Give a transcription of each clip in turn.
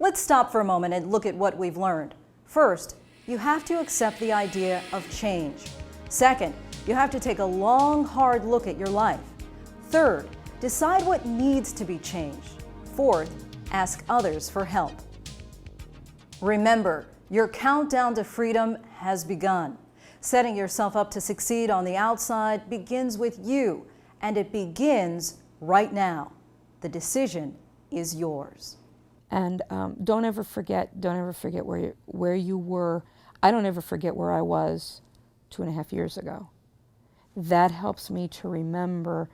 Let's stop for a moment and look at what we've learned. First, you have to accept the idea of change. Second, you have to take a long, hard look at your life. Third, decide what needs to be changed. Fourth, ask others for help. Remember, your countdown to freedom has begun. Setting yourself up to succeed on the outside begins with you, and it begins right now. The decision is yours. And don't ever forget where you were. I don't ever forget where I was 2.5 years ago. That helps me to remember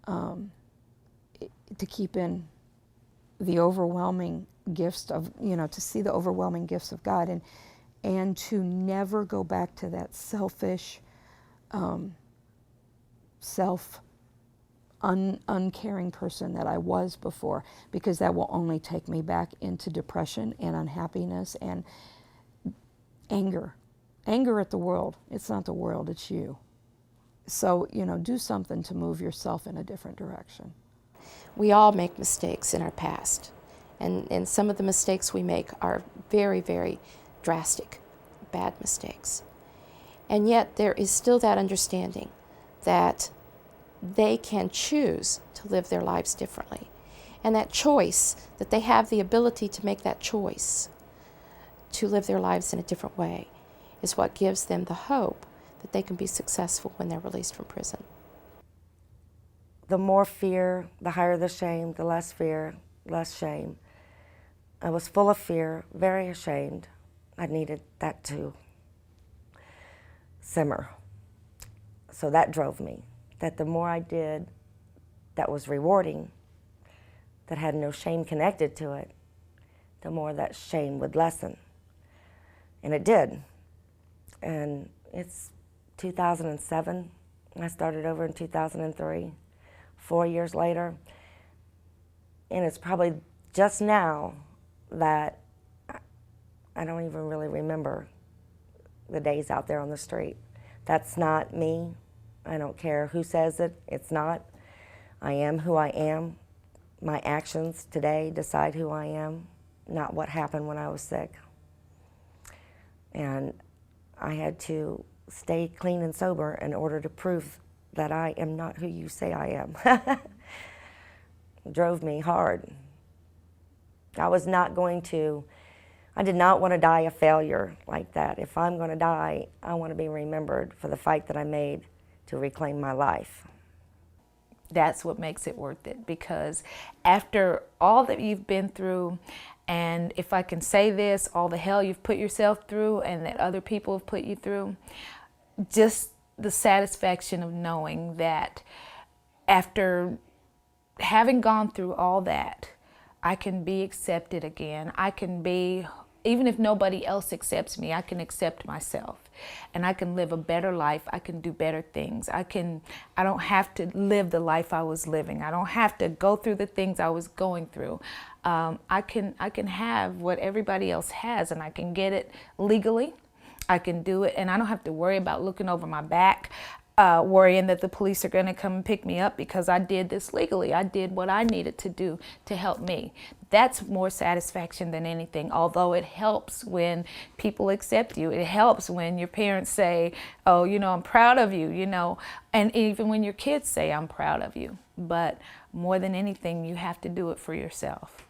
to keep in the overwhelming gifts of, to see the overwhelming gifts of God, and to never go back to that selfish, uncaring person that I was before, because that will only take me back into depression and unhappiness and anger. Anger at the world. It's not the world, it's you. So, do something to move yourself in a different direction. We all make mistakes in our past, and some of the mistakes we make are very, very drastic, bad mistakes. And yet there is still that understanding that they can choose to live their lives differently. And that choice, that they have the ability to make that choice to live their lives in a different way, is what gives them the hope that they can be successful when they're released from prison. The more fear, the higher the shame, the less fear, less shame. I was full of fear, very ashamed. I needed that to simmer. So that drove me, that the more I did that was rewarding, that had no shame connected to it, the more that shame would lessen. And it did. And it's 2007. I started over in 2003, 4 years later. And it's probably just now that I don't even really remember the days out there on the street. That's not me. I don't care who says it. It's not. I am who I am. My actions today decide who I am, not what happened when I was sick. And I had to stay clean and sober in order to prove that I am not who you say I am. It drove me hard. I did not want to die a failure like that. If I'm going to die, I want to be remembered for the fight that I made to reclaim my life. That's what makes it worth it, because after all that you've been through, and if I can say this, all the hell you've put yourself through and that other people have put you through, just the satisfaction of knowing that after having gone through all that, I can be accepted again. I can be, even if nobody else accepts me, I can accept myself. And I can live a better life. I can do better things. I don't have to live the life I was living. I don't have to go through the things I was going through. I can have what everybody else has, and I can get it legally. I can do it, and I don't have to worry about looking over my back, worrying that the police are going to come and pick me up because I did this legally. I did what I needed to do to help me. That's more satisfaction than anything, although it helps when people accept you. It helps when your parents say, oh, I'm proud of you, and even when your kids say, I'm proud of you. But more than anything, you have to do it for yourself.